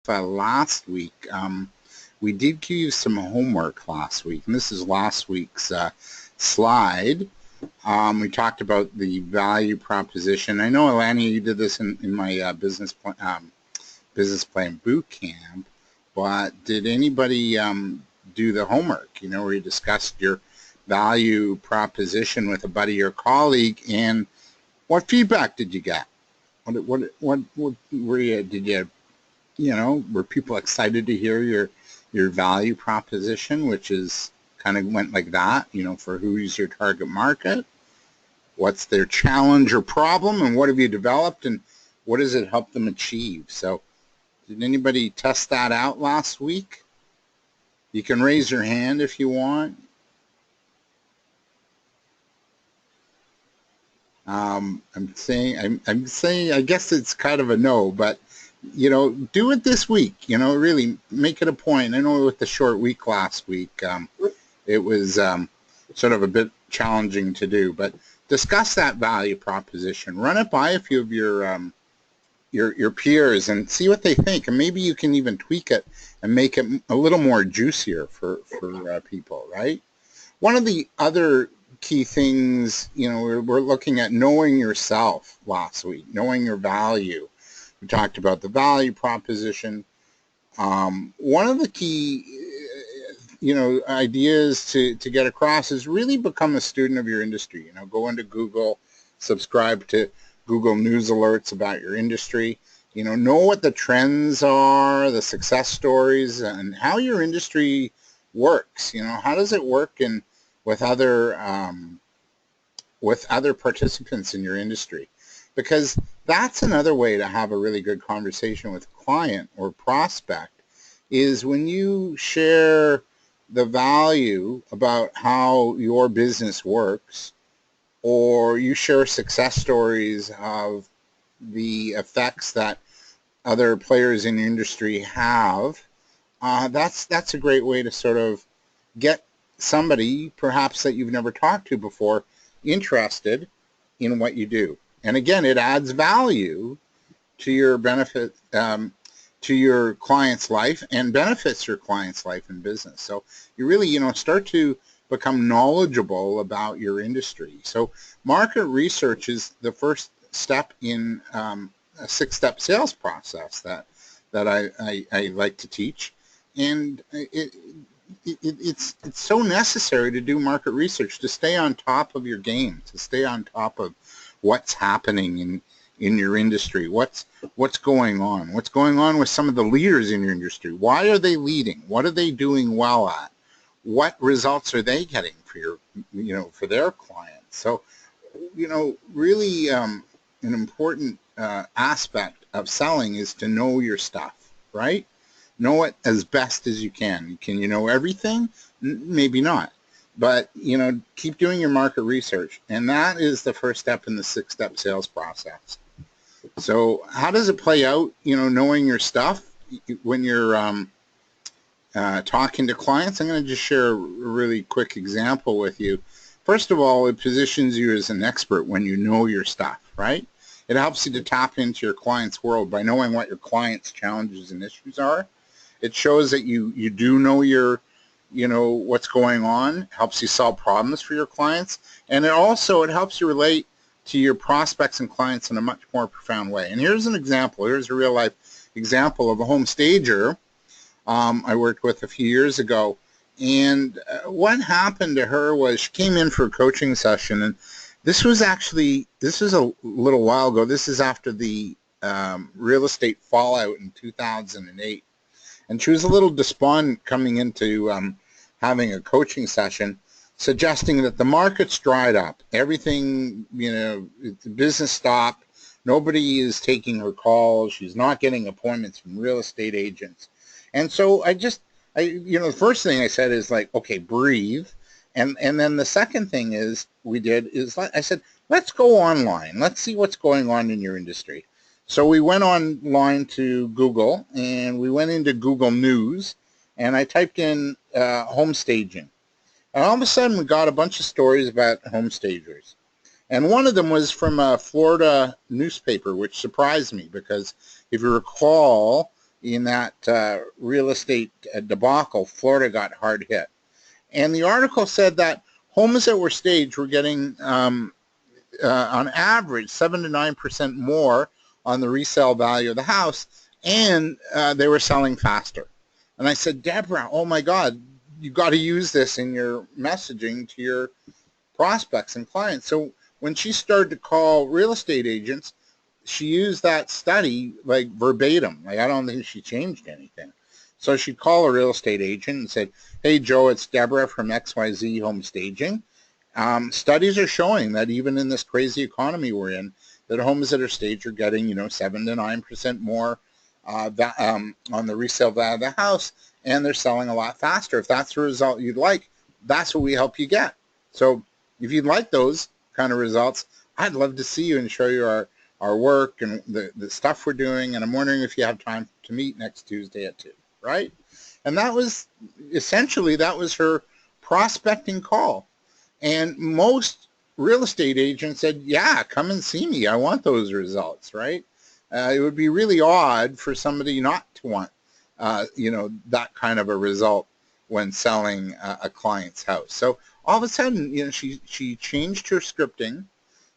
last week. We did give you some homework last week, and this is last week's slide. We talked about the value proposition. I know, Alani, you did this in my business plan boot camp, but did anybody do the homework? Where you discussed your value proposition with a buddy or colleague, and what feedback did you get? What were you? Did were people excited to hear your value proposition, which is kind of went like that, for who's your target market, what's their challenge or problem, and what have you developed, and what does it help them achieve? So did anybody test that out last week? You can raise your hand if you want. I'm saying, I guess it's kind of a no, but do it this week. Really make it a point. I know with the short week last week, it was sort of a bit challenging to do, but discuss that value proposition. Run it by a few of your peers and see what they think, and maybe you can even tweak it and make it a little more juicier for people, right? One of the other key things, we're looking at knowing yourself last week, knowing your value. We talked about the value proposition. One of the key, ideas to get across is really become a student of your industry. Go into Google, subscribe to Google News alerts about your industry. Know what the trends are, the success stories, and how your industry works. How does it work with other participants in your industry? Because that's another way to have a really good conversation with a client or prospect, is when you share the value about how your business works, or you share success stories of the effects that other players in your industry have. That's a great way to sort of get somebody perhaps that you've never talked to before interested in what you do. And again, it adds value to your benefit, to your client's life, and benefits your client's life and business. So you really, start to become knowledgeable about your industry. So market research is the first step in a 6-step sales process that I like to teach. And it's so necessary to do market research, to stay on top of your game, to stay on top of what's happening in your industry, what's going on with some of the leaders in your industry. Why are they leading? What are they doing well at? What results are they getting for their clients? So, really an important aspect of selling is to know your stuff, right? Know it as best as you can. Can you know everything? Maybe not. But, keep doing your market research. And that is the first step in the 6-step sales process. So how does it play out, knowing your stuff when you're talking to clients? I'm going to just share a really quick example with you. First of all, it positions you as an expert when you know your stuff, right? It helps you to tap into your client's world by knowing what your client's challenges and issues are. It shows that you do know what's going on, helps you solve problems for your clients, and it helps you relate to your prospects and clients in a much more profound way. And here's an example. Here's a real life example of a home stager I worked with a few years ago. And what happened to her was she came in for a coaching session, and this was a little while ago. This is after the real estate fallout in 2008. And she was a little despondent coming into having a coaching session, suggesting that the market's dried up. Everything, the business stopped. Nobody is taking her calls. She's not getting appointments from real estate agents. And so the first thing I said is like, okay, breathe. And then the second thing I said, let's go online. Let's see what's going on in your industry. So we went online to Google, and we went into Google News, and I typed in home staging. And all of a sudden, we got a bunch of stories about home stagers. And one of them was from a Florida newspaper, which surprised me because if you recall, in that real estate debacle, Florida got hard hit. And the article said that homes that were staged were getting, on average, 7 to 9% more on the resale value of the house, and they were selling faster. And I said, Deborah, oh my God, you got to use this in your messaging to your prospects and clients. So when she started to call real estate agents, she used that study like verbatim. Like, I don't think she changed anything. So she'd call a real estate agent and said, hey, Joe, it's Deborah from XYZ Home Staging. Studies are showing that even in this crazy economy we're in, that homes that are staged are getting, 7 to 9% more on the resale value of the house, and they're selling a lot faster. If that's the result you'd like, that's what we help you get. So if you'd like those kind of results, I'd love to see you and show you our work and the stuff we're doing. And I'm wondering if you have time to meet next Tuesday at 2, right? And that was essentially, that was her prospecting call. And most real estate agents said, yeah, come and see me. I want those results, right? It would be really odd for somebody not to want, that kind of a result when selling a client's house. So all of a sudden, she changed her scripting.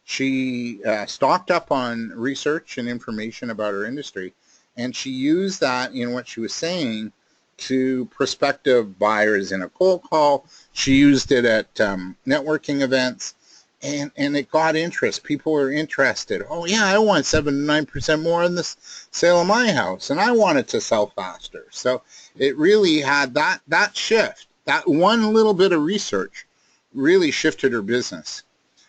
She stocked up on research and information about her industry, and she used that in what she was saying to prospective buyers in a cold call. She used it at networking events, and it got interest. People were interested. Oh yeah, I want 7 to 9% more on this sale of my house, and I want it to sell faster. So it really had that shift. That one little bit of research really shifted her business.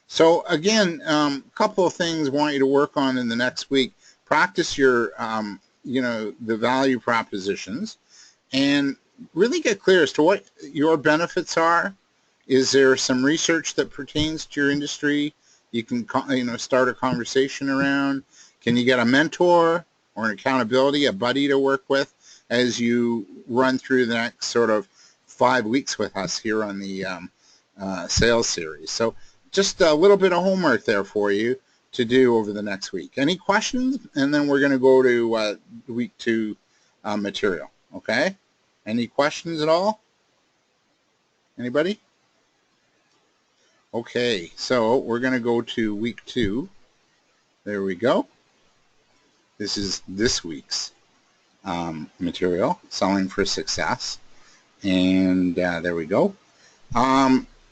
So again, a couple of things I want you to work on in the next week. Practice your, the value propositions, and really get clear as to what your benefits are. Is there some research that pertains to your industry you can, start a conversation around? Can you get a mentor or an accountability, a buddy to work with as you run through the next sort of 5 weeks with us here on the sales series? So just a little bit of homework there for you to do over the next week. Any questions? And then we're going to go to week 2 material. Okay? Any questions at all? Anybody? Okay, so we're going to go to week 2. There we go. This is this week's material, Selling for Success. And there we go.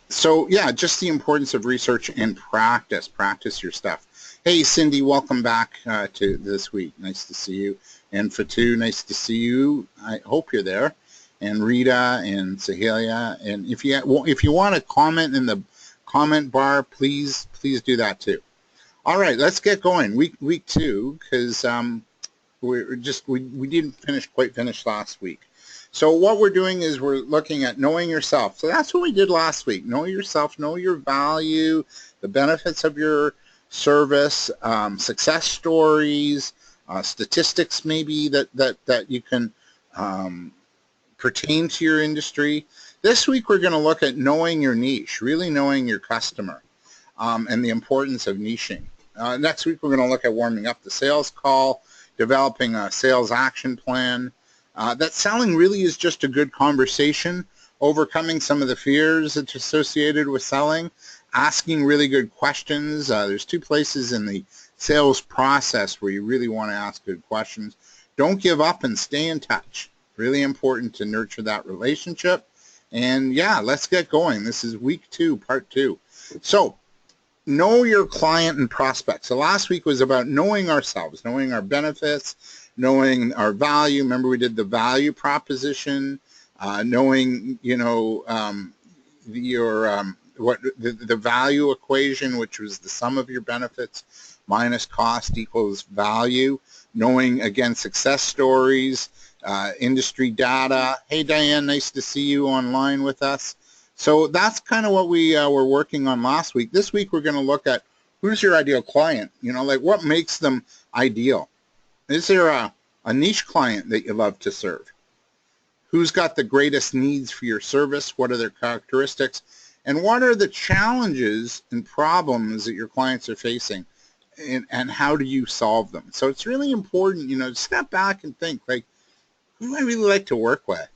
So yeah, just the importance of research and practice. Practice your stuff. Hey, Cindy, welcome back to this week. Nice to see you. And Fatu, nice to see you. I hope you're there. And Rita and Sahelia. And if you want to comment in the comment bar, please do that too. All right, let's get going. Week 2, because we didn't quite finish last week. So what we're doing is we're looking at knowing yourself. So that's what we did last week. Know yourself, know your value, the benefits of your service, success stories, statistics maybe that you can pertain to your industry. This week we're going to look at knowing your niche, really knowing your customer, and the importance of niching. Next week we're going to look at warming up the sales call, developing a sales action plan. That selling really is just a good conversation, overcoming some of the fears that's associated with selling, asking really good questions. There's 2 places in the sales process where you really want to ask good questions. Don't give up and stay in touch. Really important to nurture that relationship. And yeah, let's get going. This is week 2, part 2. So know your client and prospects. So last week was about knowing ourselves, knowing our benefits, knowing our value. Remember, we did the value proposition, knowing, the value equation, which was the sum of your benefits minus cost equals value. Knowing, again, success stories, industry data. Hey, Diane, nice to see you online with us. So that's kind of what we were working on last week. This week, we're going to look at who's your ideal client, like what makes them ideal. Is there a niche client that you love to serve? Who's got the greatest needs for your service? What are their characteristics? And what are the challenges and problems that your clients are facing? And how do you solve them? So it's really important, to step back and think, like, who do I really like to work with?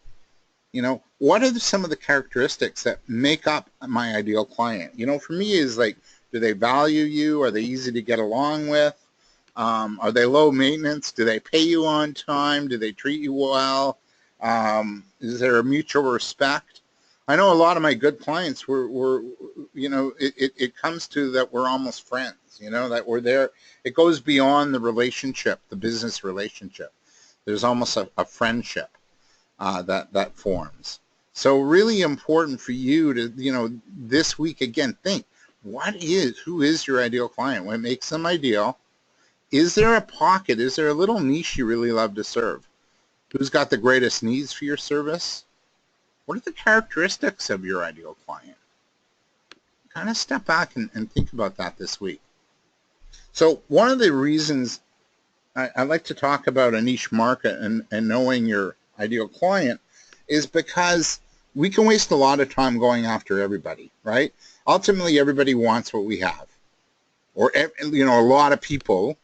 You know, what are some of the characteristics that make up my ideal client? You know, for me is like, do they value you? Are they easy to get along with? Are they low maintenance? Do they pay you on time? Do they treat you well? Is there a mutual respect? I know a lot of my good clients were you know, it comes to that we're almost friends, you know, that we're there. It goes beyond the relationship, the business relationship. There's almost a friendship that forms. So really important for you to, you know, this week again, think, who is your ideal client? What makes them ideal? Is there a pocket? Is there a little niche you really love to serve? Who's got the greatest needs for your service? What are the characteristics of your ideal client? Kind of step back and think about that this week. So one of the reasons I like to talk about a niche market and knowing your ideal client is because we can waste a lot of time going after everybody, right? Ultimately, everybody wants what we have. Or, you know, a lot of people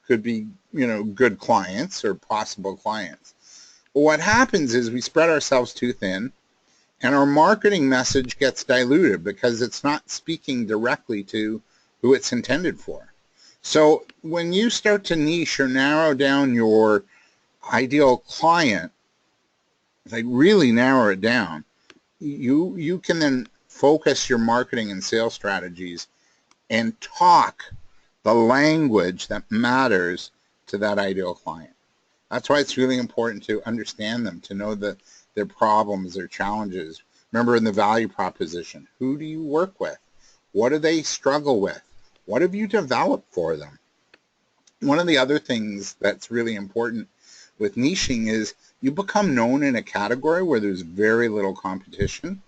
could be, you know, good clients or possible clients. But what happens is we spread ourselves too thin and our marketing message gets diluted because it's not speaking directly to who it's intended for. So when you start to niche or narrow down your ideal client, like really narrow it down, you can then focus your marketing and sales strategies and talk the language that matters to that ideal client. That's why it's really important to understand them, to know their problems, their challenges. Remember in the value proposition, who do you work with? What do they struggle with? What have you developed for them? One of the other things that's really important with niching is you become known in a category where there's very little competition.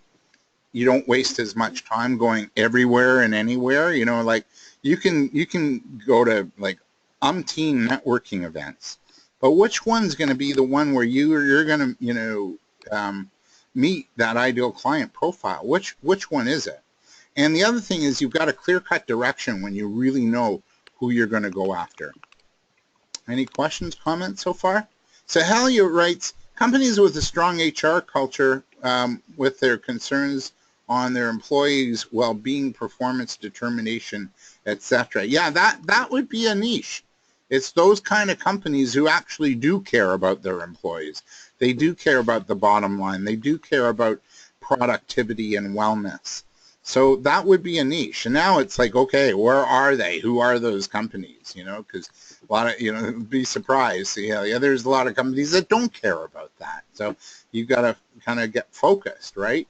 You don't waste as much time going everywhere and anywhere. You know, like you can go to like umpteen networking events, but which one's going to be the one where you're going to, you know, meet that ideal client profile? Which one is it? And the other thing is you've got a clear-cut direction when you really know who you're going to go after. Any questions, comments so far? So Halia writes, companies with a strong HR culture with their concerns on their employees' well-being, performance, determination, etc. Yeah, that would be a niche. It's those kind of companies who actually do care about their employees. They do care about the bottom line. They do care about productivity and wellness. So that would be a niche. And now it's like, okay, where are they? Who are those companies? You know, because a lot of, you know, be surprised. You know, yeah, there's a lot of companies that don't care about that. So you've got to kind of get focused, right?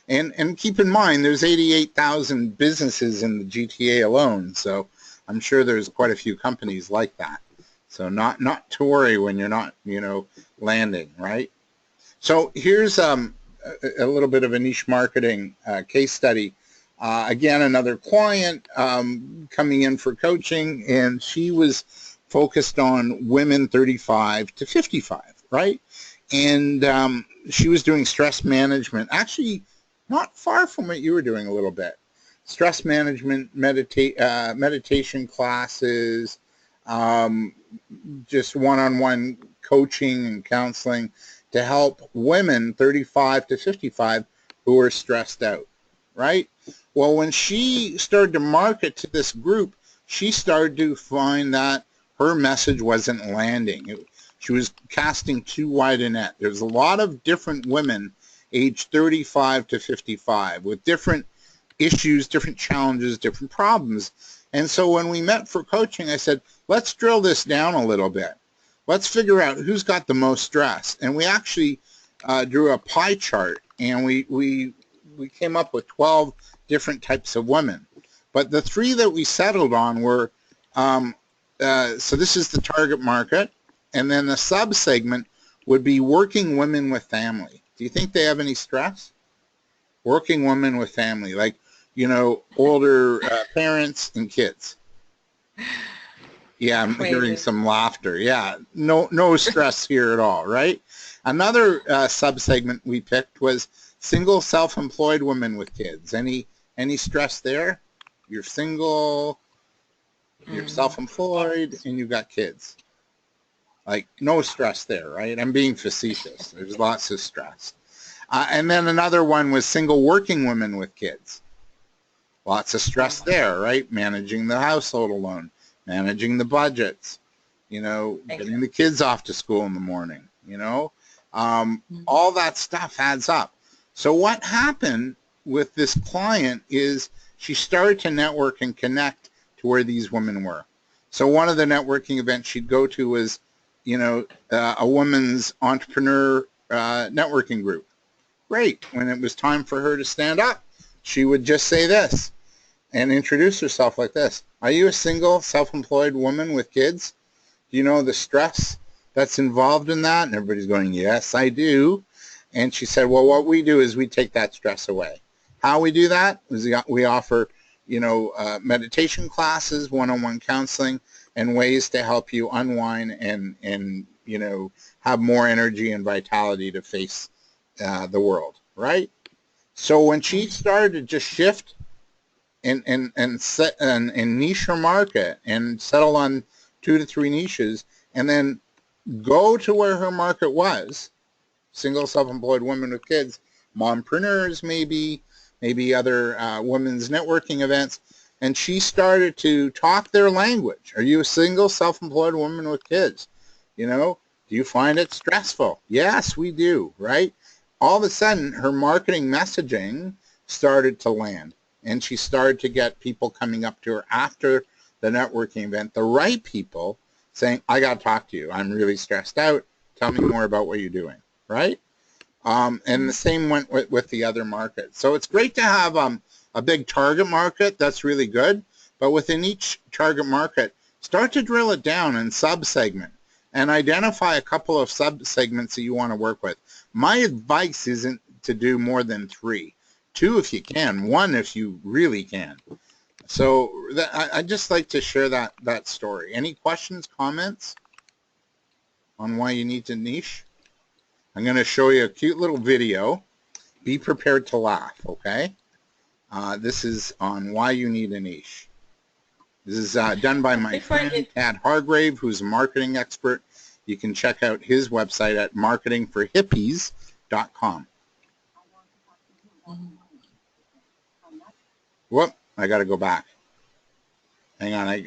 And keep in mind, there's 88,000 businesses in the GTA alone. So I'm sure there's quite a few companies like that. So not to worry when you're not, you know, landing, right? So here's a little bit of a niche marketing case study. Again, another client coming in for coaching, and she was focused on women 35 to 55, right? And she was doing stress management, actually not far from what you were doing a little bit. Stress management, meditation classes, just one-on-one coaching and counseling to help women 35 to 55 who are stressed out, right? Well, when she started to market to this group, she started to find that her message wasn't landing. She was casting too wide a net. There's a lot of different women aged 35 to 55 with different issues, different challenges, different problems. And so when we met for coaching, I said, let's drill this down a little bit. Let's figure out who's got the most stress. And we actually drew a pie chart, and we came up with 12 different types of women. But the three that we settled on were, so this is the target market, and then the sub-segment would be working women with family. Do you think they have any stress? Working women with family, like, you know, older parents and kids. Yeah, I'm hearing some laughter. Yeah, no stress here at all, right? Another sub-segment we picked was single self-employed women with kids. Any stress there? You're single, you're self-employed, and you've got kids. Like, no stress there, right? I'm being facetious. There's lots of stress. And then another one was single working women with kids. Lots of stress there, right? Managing the household alone, managing the budgets, getting the kids off to school in the morning, all that stuff adds up. So what happened with this client is she started to network and connect to where these women were. So one of the networking events she'd go to was, a women's entrepreneur networking group. Great. When it was time for her to stand up, she would just say this and introduce herself like this. Are you a single, self-employed woman with kids? Do you know the stress that's involved in that? And everybody's going, yes, I do. And she said, well, what we do is we take that stress away. How we do that is we offer, meditation classes, one-on-one counseling, and ways to help you unwind and have more energy and vitality to face the world, right? So when she started to just shift and set and niche her market and settle on 2 to 3 niches, and then go to where her market was, single self-employed women with kids, mompreneurs maybe other women's networking events, and she started to talk their language. Are you a single self-employed woman with kids? Do you find it stressful? Yes, we do, right? All of a sudden, her marketing messaging started to land, and she started to get people coming up to her after the networking event, the right people, saying, I got to talk to you. I'm really stressed out. Tell me more about what you're doing, right? And the same went with the other markets. So it's great to have a big target market. That's really good. But within each target market, start to drill it down and sub-segment and identify a couple of sub-segments that you want to work with. My advice isn't to do more than 3. 2 if you can, 1 if you really can. So I'd just like to share that story. Any questions, comments on why you need to niche? I'm going to show you a cute little video. Be prepared to laugh, okay? This is on why you need a niche. This is done by my friend Tad Hargrave, who's a marketing expert. You can check out his website at marketingforhippies.com. Whoop, I got to go back. Hang on, I'm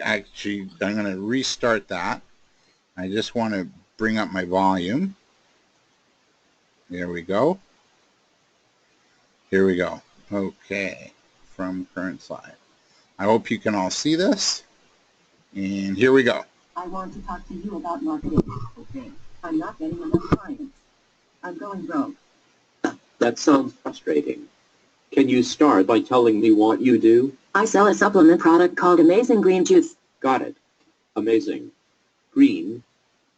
going to restart that. I just want to bring up my volume. There we go. Here we go. Okay, from current slide. I hope you can all see this. And here we go. I want to talk to you about marketing. Okay, I'm not getting enough clients. I'm going broke. That sounds frustrating. Can you start by telling me what you do? I sell a supplement product called Amazing Green Juice. Got it. Amazing. Green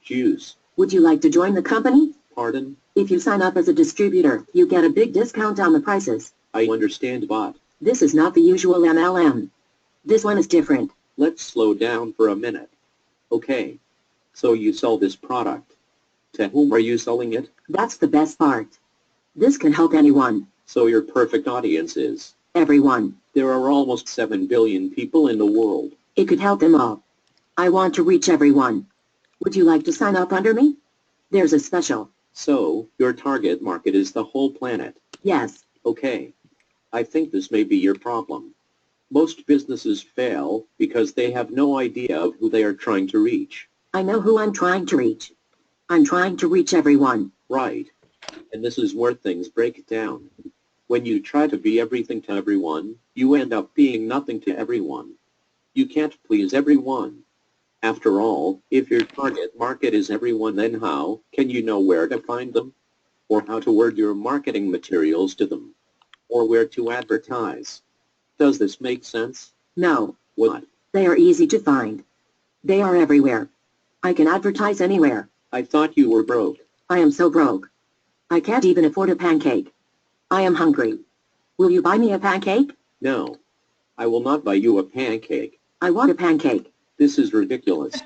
juice. Would you like to join the company? Pardon? If you sign up as a distributor, you get a big discount on the prices. I understand, but This is not the usual MLM. This one is different. let's slow down for a minute. Okay. So you sell this product. To whom are you selling it? That's the best part. This can help anyone. So your perfect audience is? Everyone. There are almost 7 billion people in the world. It could help them all. I want to reach everyone. Would you like to sign up under me? There's a special. So, your target market is the whole planet. Yes. Okay. I think this may be your problem. Most businesses fail because they have no idea of who they are trying to reach. I know who I'm trying to reach. I'm trying to reach everyone. Right. And this is where things break down. When you try to be everything to everyone, you end up being nothing to everyone. You can't please everyone. After all, if your target market is everyone, then how can you know where to find them? Or how to word your marketing materials to them? Or where to advertise? Does this make sense? No. What? They are easy to find. They are everywhere. I can advertise anywhere. I thought you were broke. I am so broke. I can't even afford a pancake. I am hungry. Will you buy me a pancake? No. I will not buy you a pancake. I want a pancake. This is ridiculous.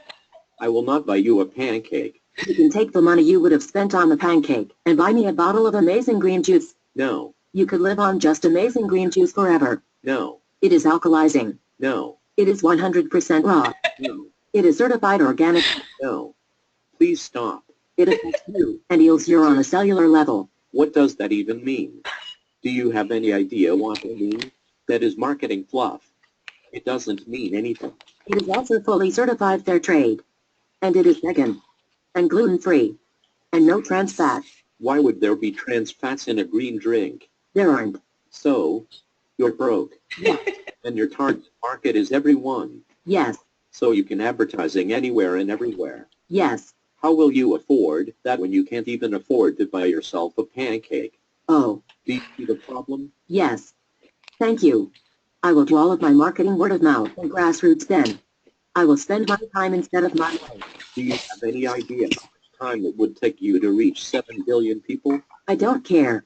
I will not buy you a pancake. You can take the money you would have spent on the pancake and buy me a bottle of Amazing Green Juice. No. You could live on just Amazing Green Juice forever. No. It is alkalizing. No. It is 100% raw. No. It is certified organic. No. Please stop. It affects you and heals you on a cellular level. What does that even mean? Do you have any idea what it means? That is marketing fluff. It doesn't mean anything. It is also fully certified fair trade. And it is vegan. And gluten-free. And no trans fat. Why would there be trans fats in a green drink? There aren't. So, you're broke. Yeah. And your target market is everyone. Yes. So you can advertising anywhere and everywhere. Yes. How will you afford that when you can't even afford to buy yourself a pancake? Oh. Do you see the problem? Yes. Thank you. I will do all of my marketing word of mouth and grassroots then. I will spend my time instead of my life. Do you have any idea how much time it would take you to reach 7 billion people? I don't care.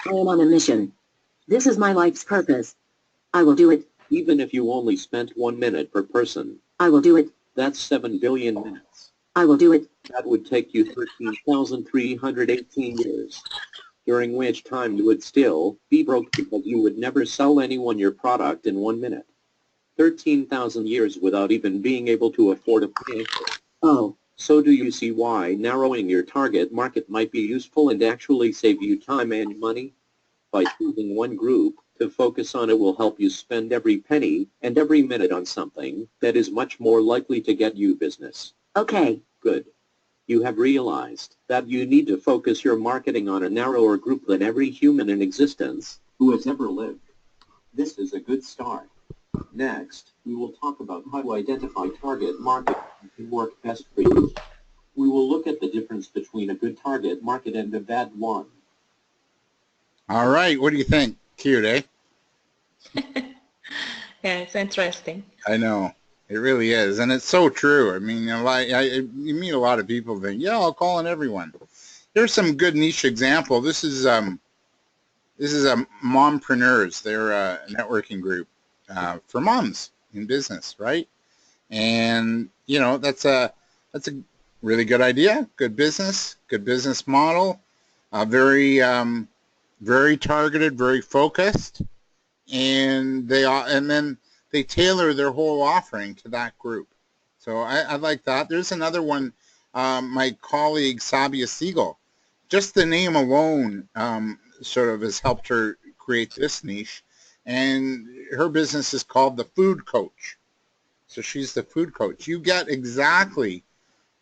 I am on a mission. This is my life's purpose. I will do it. Even if you only spent 1 minute per person, I will do it. that's 7 billion minutes. I will do it. That would take you 13,318 years, during which time you would still be broke because you would never sell anyone your product in 1 minute. 13,000 years without even being able to afford a pancake. Oh. So do you see why narrowing your target market might be useful and actually save you time and money? By choosing one group to focus on, it will help you spend every penny and every minute on something that is much more likely to get you business. Okay. Good. You have realized that you need to focus your marketing on a narrower group than every human in existence who has ever lived. This is a good start. Next, we will talk about how to identify target market that can work best for you. We will look at the difference between a good target market and a bad one. All right. What do you think? Cute, eh? Yeah, it's interesting. I know. It really is. And it's so true. I mean, you meet a lot of people that think, yeah, I'll call on everyone. Here's some good niche example. This is a mompreneurs. They're a networking group for moms in business, right? And that's a really good idea, good business model, very targeted, very focused, and then they tailor their whole offering to that group. So I like that. There's another one, my colleague Sabia Siegel. Just the name alone sort of has helped her create this niche, and her business is called the Food Coach. So she's the food coach. You get exactly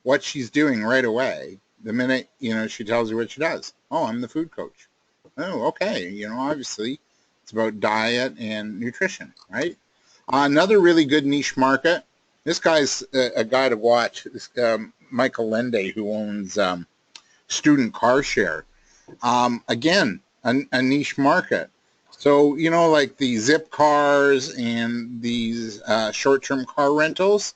what she's doing right away the minute she tells you what she does. Oh, I'm the food coach. Oh, okay. Obviously it's about diet and nutrition, right? Another really good niche market. This guy's a guy to watch. This Michael Lende, who owns Student Car Share. Again, a niche market. So, like the Zip cars and these short-term car rentals.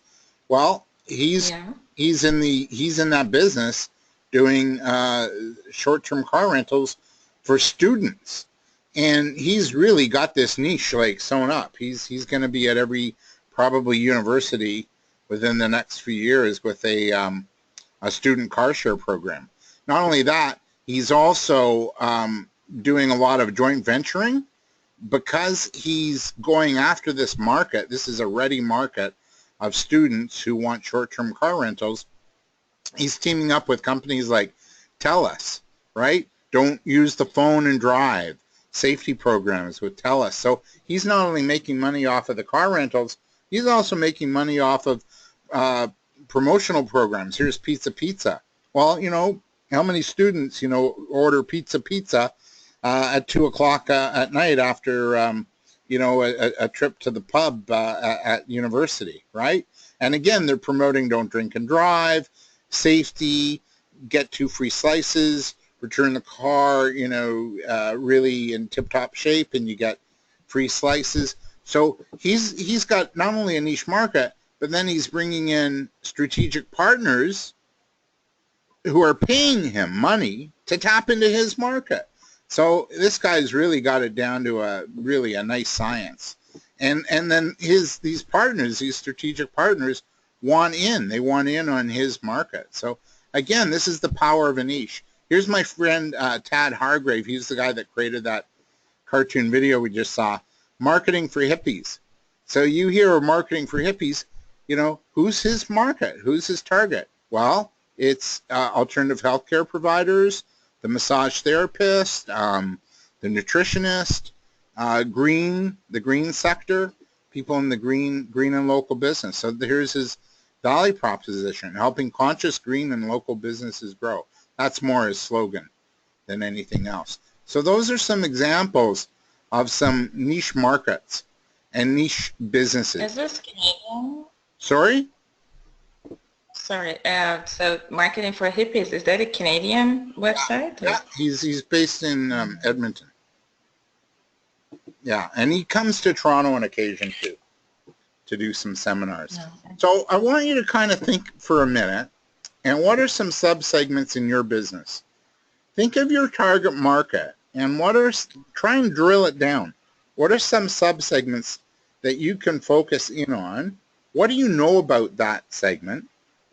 Well, he's in that business doing short-term car rentals for students. And he's really got this niche like sewn up. He's going to be at every probably university within the next few years with a student car share program. Not only that, he's also doing a lot of joint venturing because he's going after this market. This is a ready market of students who want short-term car rentals. He's teaming up with companies like TELUS, right? Don't use the phone and drive. Safety programs with TELUS. So he's not only making money off of the car rentals, he's also making money off of promotional programs. Here's Pizza. Well, how many students, order pizza at 2 o'clock at night after, a trip to the pub at university, right? And again, they're promoting don't drink and drive, safety, get 2 free slices, return the car, really in tip-top shape, and you get free slices. So he's got not only a niche market, but then he's bringing in strategic partners who are paying him money to tap into his market. So this guy's really got it down to a nice science. And then these partners, these strategic partners, want in. They want in on his market. So again, this is the power of a niche. Here's my friend Tad Hargrave. He's the guy that created that cartoon video we just saw, Marketing for Hippies. So you hear of marketing for hippies, who's his market? Who's his target? Well, It's alternative healthcare providers, the massage therapist, the nutritionist, the green sector, people in the green and local business. So here's his value proposition: helping conscious green and local businesses grow. That's more his slogan than anything else. So those are some examples of some niche markets and niche businesses. Is this Canadian? Sorry? Sorry. So marketing for hippies, is that a Canadian website? Yeah, he's based in Edmonton. Yeah, and he comes to Toronto on occasion too to do some seminars. No. So I want you to kind of think for a minute, and what are some subsegments in your business? Think of your target market and try and drill it down. What are some subsegments that you can focus in on? What do you know about that segment?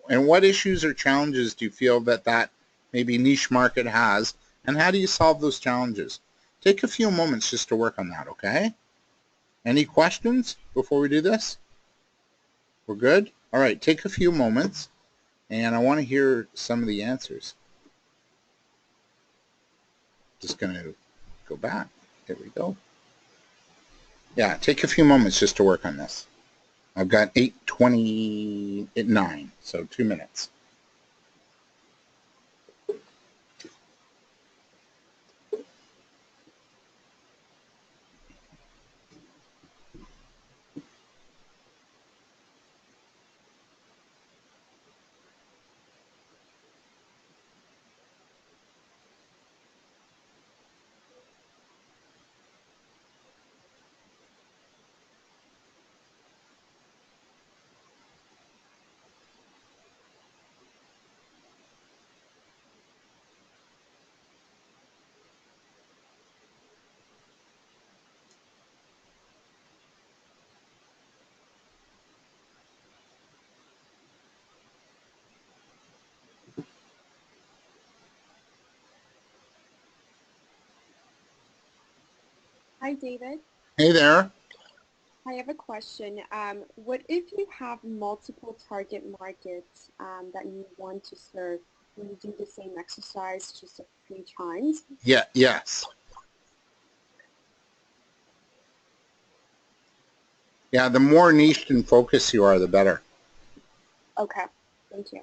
And what issues or challenges do you feel that maybe niche market has? And how do you solve those challenges? Take a few moments just to work on that, okay? Any questions before we do this? We're good? All right, take a few moments, and I want to hear some of the answers. Just going to go back. There we go. Yeah, take a few moments just to work on this. I've got 8:29, so 2 minutes. Hi, David. Hey there. I have a question. What if you have multiple target markets that you want to serve? Will you do the same exercise just a few times? Yeah, yes. Yeah, the more niche and focused you are, the better. Okay, thank you.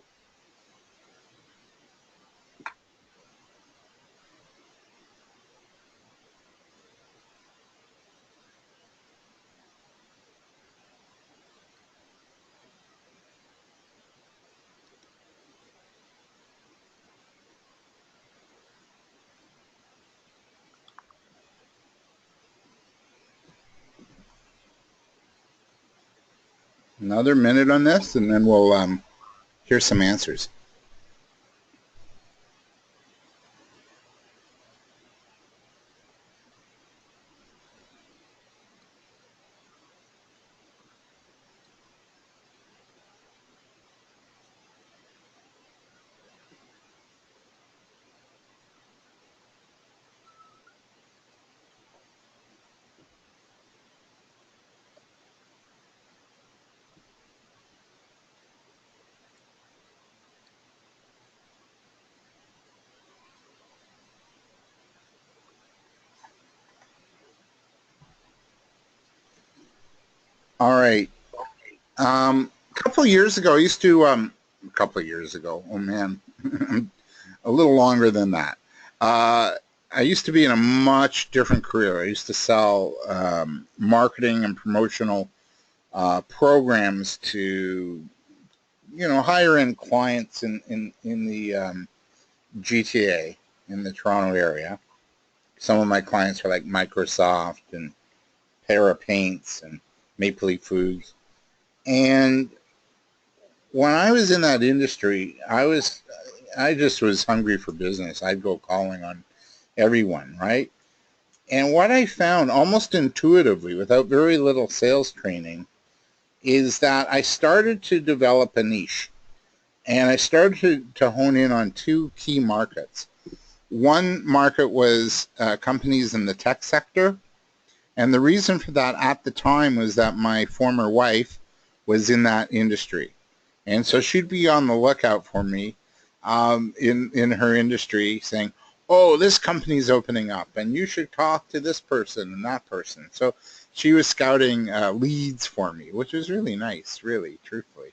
Another minute on this, and then we'll hear some answers. All right. A couple of years ago, I used to, a couple of years ago, oh man, a little longer than that. I used to be in a much different career. I used to sell marketing and promotional programs to, higher end clients in the GTA in the Toronto area. Some of my clients were like Microsoft and Para Paints and Maple Leaf Foods. And when I was in that industry, I just was hungry for business. I'd go calling on everyone, right? And what I found almost intuitively, without very little sales training, is that I started to develop a niche. And I started to hone in on two key markets. One market was companies in the tech sector. And the reason for that at the time was that my former wife was in that industry. And so she'd be on the lookout for me in her industry saying, oh, this company's opening up and you should talk to this person and that person. So she was scouting leads for me, which was really nice, really, truthfully.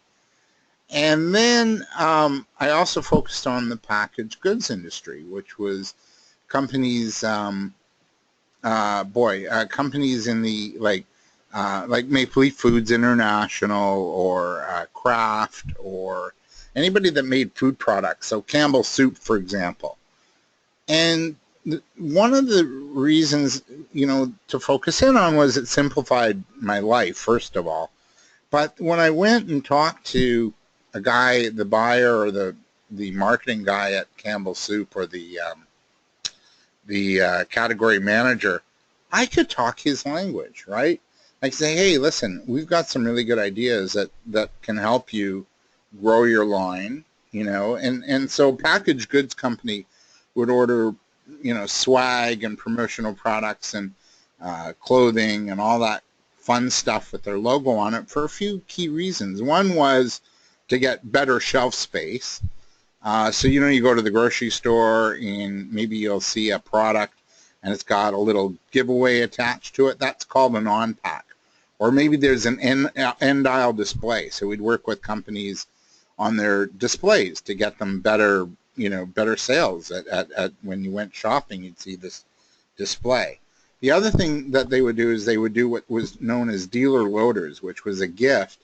And then I also focused on the packaged goods industry, which was companies, companies in the like Maple Leaf Foods International or Kraft or anybody that made food products. So Campbell Soup, for example. And one of the reasons, to focus in on was it simplified my life, first of all. But when I went and talked to a guy, the buyer or the marketing guy at Campbell Soup or the category manager, I could talk his language, right? I could say, hey, listen, we've got some really good ideas that can help you grow your line, and so packaged goods company would order, swag and promotional products and clothing and all that fun stuff with their logo on it for a few key reasons. One was to get better shelf space. So, you go to the grocery store and maybe you'll see a product and it's got a little giveaway attached to it. That's called an on-pack. Or maybe there's an end aisle display. So we'd work with companies on their displays to get them better, better sales at when you went shopping, you'd see this display. The other thing that they would do is they would do what was known as dealer loaders, which was a gift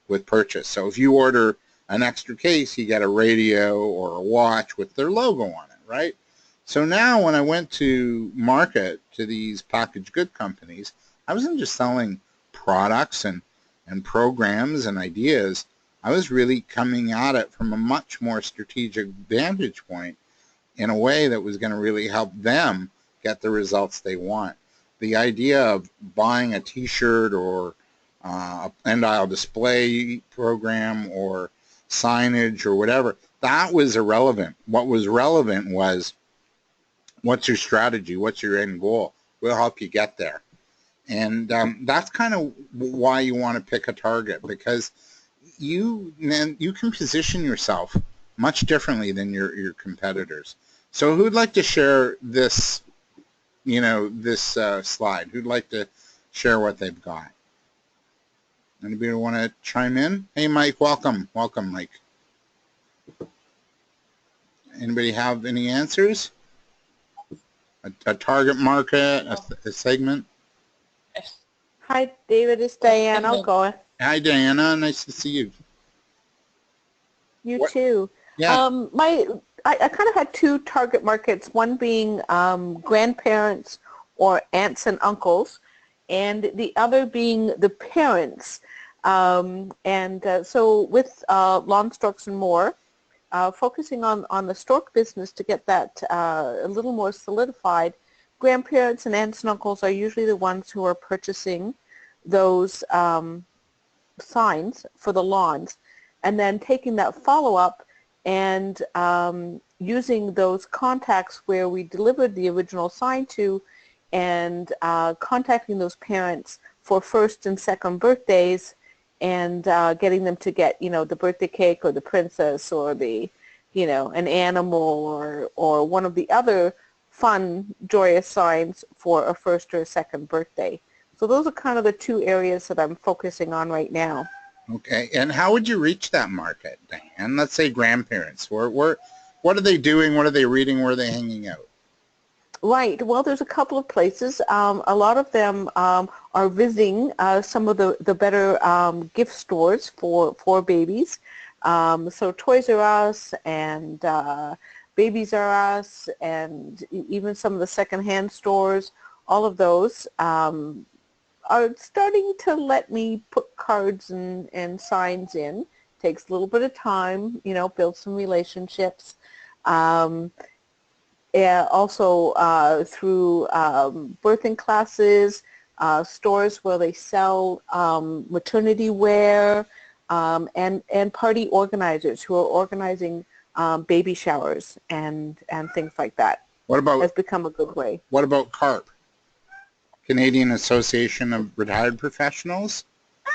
with purchase. So if you order an extra case, you get a radio or a watch with their logo on it, right? So now when I went to market to these packaged good companies, I wasn't just selling products and programs and ideas. I was really coming at it from a much more strategic vantage point in a way that was going to really help them get the results they want. The idea of buying a t-shirt or end aisle display program or signage or whatever, that was irrelevant. What was relevant was, what's your strategy? What's your end goal? We'll help you get there. And that's kind of why you want to pick a target, because you can position yourself much differently than your competitors. So who'd like to share this, this slide? Who'd like to share what they've got? Anybody want to chime in? Hey, Mike, welcome. Welcome, Mike. Anybody have any answers? A target market, a segment? Hi, David. It's Diane. I'll go. Hi, Diana. Nice to see you. You too. Yeah. I kind of had two target markets, one being grandparents or aunts and uncles, and the other being the parents. So with Lawn Storks and More, focusing on the stork business to get that a little more solidified, grandparents and aunts and uncles are usually the ones who are purchasing those signs for the lawns, and then taking that follow-up and using those contacts where we delivered the original sign to, and contacting those parents for first and second birthdays, and getting them to get, the birthday cake or the princess or the, an animal or one of the other fun, joyous signs for a first or a second birthday. So those are kind of the two areas that I'm focusing on right now. Okay, and how would you reach that market, Diane? Let's say grandparents. What are they doing? What are they reading? Where are they hanging out? Right. Well, there's a couple of places. A lot of them are visiting some of the better gift stores for babies. So Toys R Us and Babies R Us and even some of the secondhand stores, all of those are starting to let me put cards and signs in. Takes a little bit of time, build some relationships. Also through birthing classes, stores where they sell maternity wear, and party organizers who are organizing baby showers and things like that. What about, has become a good way. What about CARP, Canadian Association of Retired Professionals?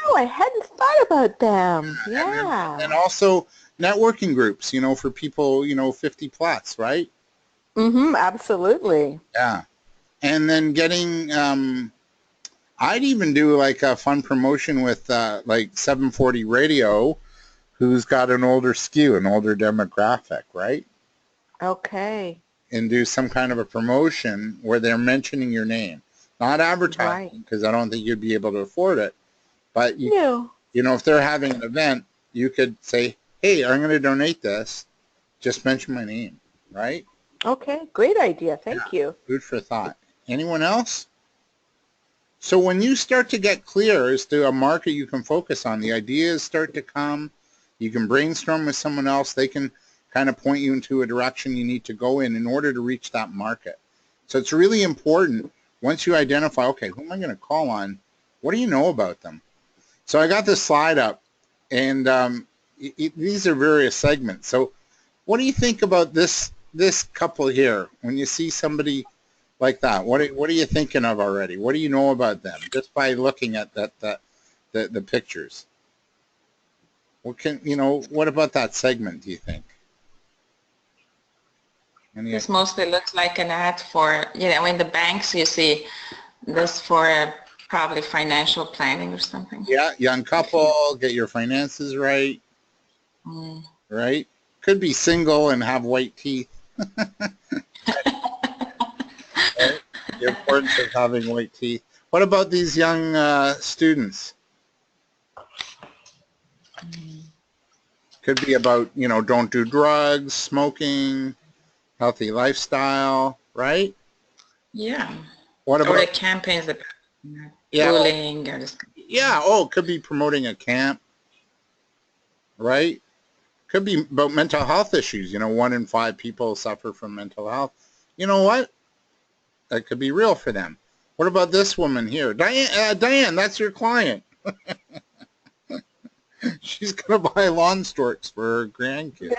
Oh, I hadn't thought about them. And then Yeah. also networking groups, for people, 50 plus, right? Mm-hmm, absolutely. Yeah. And then getting, I'd even do like a fun promotion with like 740 Radio, who's got an older skew, an older demographic, right? Okay. And do some kind of a promotion where they're mentioning your name. Not Right. advertising, because I don't think you'd be able to afford it. But, No. if they're having an event, you could say, hey, I'm going to donate this. Just mention my name, right? Okay, great idea. Yeah. Thank you. Food for thought. Anyone else? So when you start to get clear as to a market you can focus on, the ideas start to come. You can brainstorm with someone else. They can kind of point you into a direction you need to go in order to reach that market. So it's really important once you identify, okay, who am I going to call on? What do you know about them? So I got this slide up, and these are various segments. So what do you think about this couple here? When you see somebody like that, what are you thinking of already? What do you know about them just by looking at the pictures? What about that segment, do you think? This mostly looks like an ad for, in the banks you see this for probably financial planning or something. Yeah, young couple, get your finances right. Mm. Right? Could be single and have white teeth. Right? The importance of having white teeth. What about these young students? Could be about, don't do drugs, smoking, healthy lifestyle, right? Yeah. What about or the campaigns about yeah, bullying or this. yeah, it could be promoting a camp, right? Could be about mental health issues. 1 in 5 people suffer from mental health. You know what? That could be real for them. What about this woman here? Diane, that's your client. She's going to buy lawn storks for her grandkids.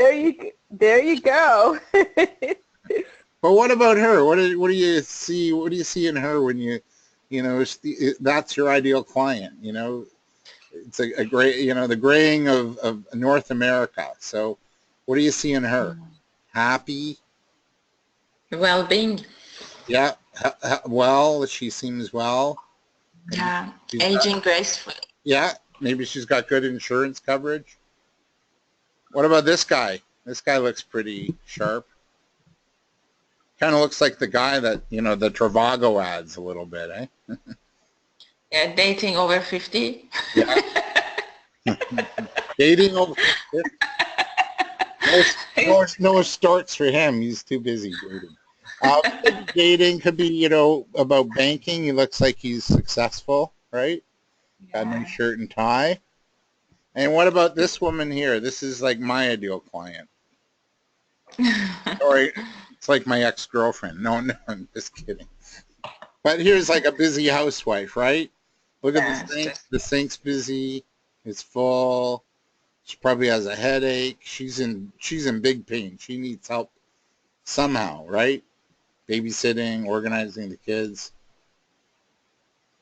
There you go. But what about her? What do you see? What do you see in her when that's your ideal client? It's a gray, the graying of North America. So what do you see in her? Happy? Well-being. Yeah. Well, she seems well. Yeah. Aging gracefully. Yeah. Maybe she's got good insurance coverage. What about this guy? This guy looks pretty sharp. Kind of looks like the guy that, the Travago ads a little bit, eh? Yeah, dating over 50. Yeah. Dating over 50. No starts for him. He's too busy dating. Could be dating, could be, about banking. He looks like he's successful, right? Got a nice shirt and tie. And what about this woman here? This is like my ideal client. Sorry, it's like my ex-girlfriend. No, I'm just kidding. But here's like a busy housewife, right? Look at the sink. The sink's busy. It's full. She probably has a headache. She's in big pain. She needs help somehow, right? Babysitting, organizing the kids.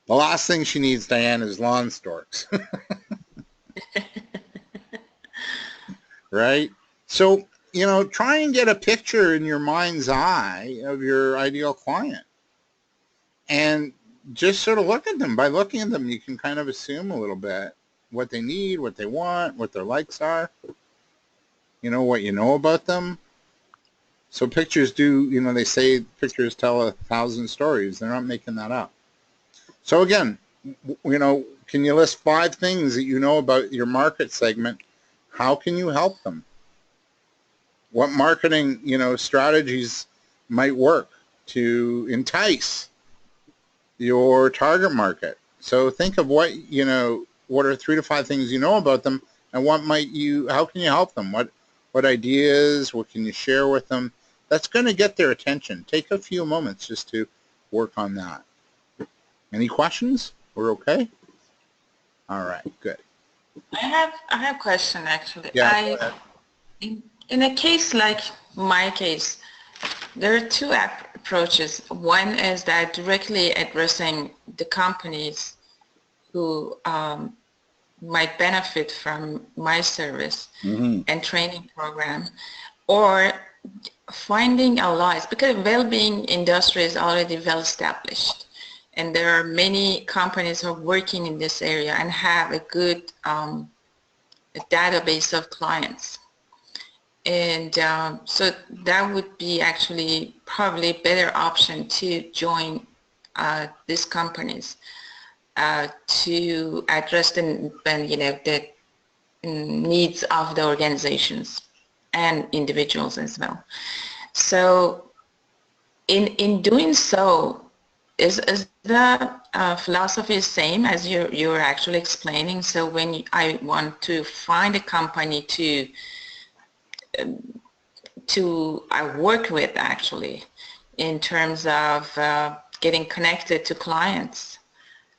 The last thing she needs, Diane, is lawn storks. Right? So, try and get a picture in your mind's eye of your ideal client. And just sort of look at them. By looking at them, you can kind of assume a little bit what they need, what they want, what their likes are, what you know about them. So pictures do, they say pictures tell 1,000 stories. They're not making that up. So again, can you list 5 things that you know about your market segment? How can you help them? What marketing, strategies might work to entice your target market? So think of what are 3 to 5 things you know about them, and how can you help them? What ideas, what can you share with them? That's going to get their attention. Take a few moments just to work on that. Any questions? We're okay? All right, good. I have a question actually. Yeah. In a case like my case, there are 2 approaches. One is that directly addressing the companies who might benefit from my service Mm-hmm. and training program, or finding allies, because well-being industry is already well established, and there are many companies who are working in this area and have a good database of clients. And so that would be actually probably a better option to join these companies to address the needs of the organizations and individuals as well. So in doing so, is the philosophy the same as you're actually explaining? So when I want to find a company to I work with actually in terms of getting connected to clients,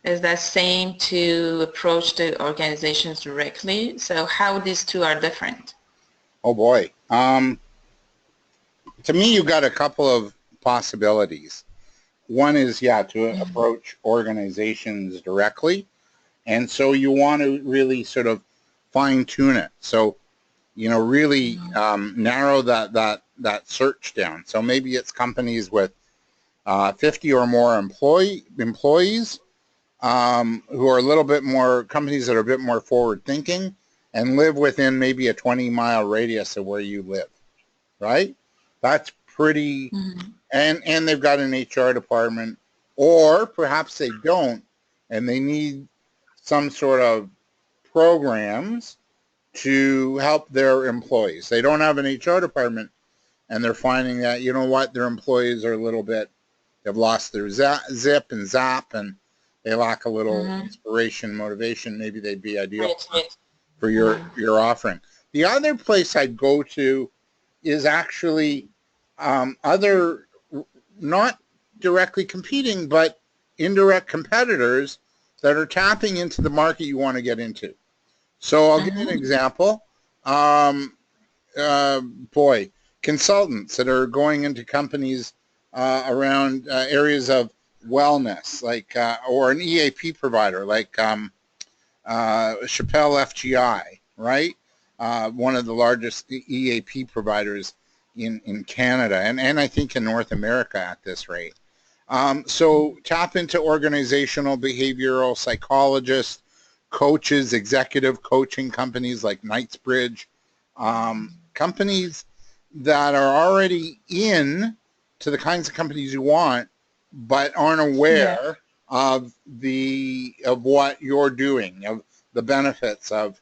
is that same to approach the organizations directly? So how these two are different? Oh boy. To me, you got a couple of possibilities. One is, yeah, to approach organizations directly. And so you want to really sort of fine tune it. So, really narrow that search down. So maybe it's companies with 50 or more employees who are a little bit more, companies that are a bit more forward thinking and live within maybe a 20-mile radius of where you live, right? That's pretty, and they've got an HR department, or perhaps they don't, and they need some sort of programs to help their employees. They don't have an HR department, and they're finding that, you know what, their employees are a little bit, they've lost their zip and zap, and they lack a little inspiration, motivation. Maybe they'd be ideal for your offering. The other place I'd go to is actually other, not directly competing, but indirect competitors that are tapping into the market you want to get into. So I'll give you an example. Consultants that are going into companies around areas of wellness, like or an EAP provider, like Chappelle FGI, right? One of the largest EAP providers in Canada, and I think in North America at this rate. So tap into organizational behavioral psychologists, coaches, executive coaching companies like Knightsbridge, companies that are already in to the kinds of companies you want, but aren't aware of what you're doing, of the benefits of